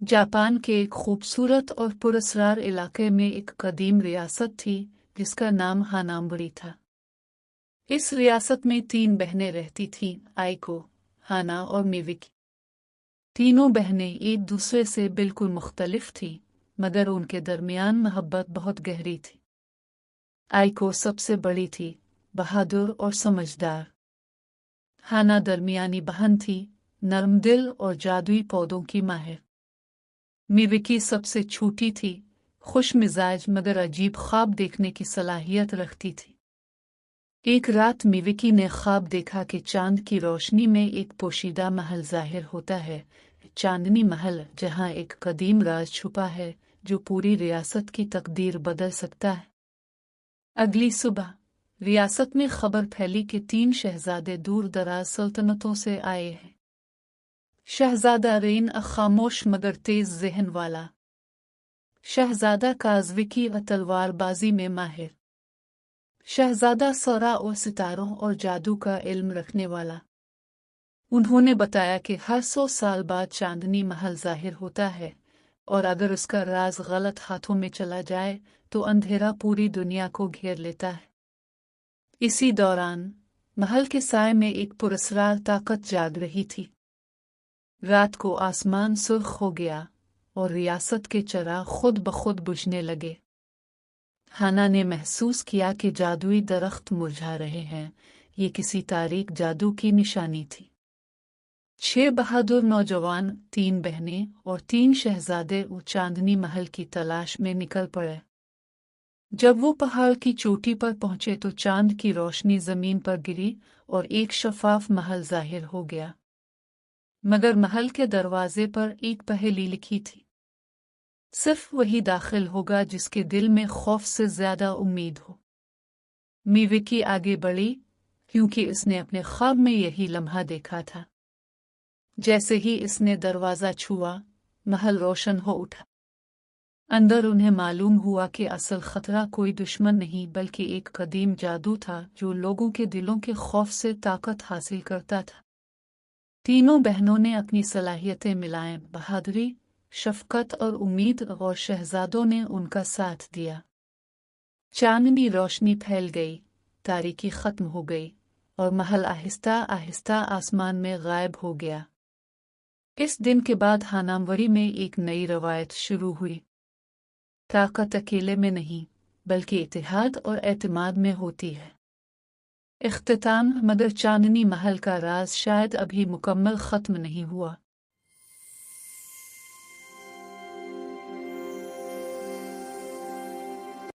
Japan के एक खूबसूरत और पुरस्कार इलाके में एक कदीम रियासत थी जिसका नाम हानाम्बरी था। इस रियासत में 3 बहनें रहती थीं, आइको, हाना और मिविकी। तीनों बहनें एक दूसरे से बिल्कुल मुख्तलिफ थीं, मगर उनके दरमियान मोहब्बत बहुत गहरी थी। आइको सबसे बड़ी थी, बहादुर और समझदार। हाना दरमियानी बहन थी, नरम दिल और जादुई पौधों की माहिर। मिविकी सबसे छोटी थी, खुश मिजाज मगर अजीब ख्वाब देखने की सलाहियत रखती थी। एक रात मिविकी ने ख्वाब देखा कि चांद की रोशनी में एक पोशीदा महल जाहिर होता है, चांदनी महल, जहां एक कदीम राज छुपा है जो पूरी रियासत की तकदीर बदल सकता है। अगली सुबह रियासत में खबर फैली कि 3 शहजादे दूर दराज सल्तनतों से आए हैं। शहजादा रेन खामोश मगर तेज ज़हन वाला, शहजादा काज़विकी तलवारबाजी में माहिर, शहजादा सौरा और सितारों और जादू का इल्म रखने वाला। उन्होंने बताया कि हर 100 साल बाद चांदनी महल जाहिर होता है और अगर उसका राज गलत हाथों में चला जाए तो अंधेरा पूरी दुनिया को घेर लेता है। इसी दौरान महल के साए में एक पुरस्कार ताकत जाग रही थी। रात को आसमान सुर्ख हो गया और रियासत के चिराग खुद ब खुद बुझने लगे। हाना ने महसूस किया कि जादुई दरख्त मुरझा रहे हैं। ये किसी तारीख जादू की निशानी थी। 6 बहादुर नौजवान, 3 बहनें और 3 शहजादे वो चांदनी महल की तलाश में निकल पड़े। जब वो पहाड़ की चोटी पर पहुंचे तो चांद की रोशनी जमीन पर गिरी और एक शफाफ महल जाहिर हो गया। मगर महल के दरवाजे पर एक पहेली लिखी थी, सिर्फ वही दाखिल होगा जिसके दिल में खौफ से ज्यादा उम्मीद हो। मिविकी आगे बढ़ी क्योंकि इसने अपने ख्वाब में यही लम्हा देखा था। जैसे ही इसने दरवाजा छुआ, महल रोशन हो उठा। अंदर उन्हें मालूम हुआ कि असल खतरा कोई दुश्मन नहीं बल्कि एक कदीम जादू था जो लोगों के दिलों के खौफ से ताकत हासिल करता था। तीनों बहनों ने अपनी सलाहियतें मिलाएं, बहादुरी, शफकत और उम्मीद, और शहजादों ने उनका साथ दिया। चांदनी रोशनी फैल गई, तारीकी खत्म हो गई और महल आहिस्ता आहिस्ता आसमान में गायब हो गया। इस दिन के बाद हानाम्बरी में एक नई रवायत शुरू हुई। ताकत अकेले में नहीं बल्कि इत्तेहाद और एतमाद में होती है। इख्तिताम, मगर चांदनी महल का राज शायद अभी मुकम्मल खत्म नहीं हुआ।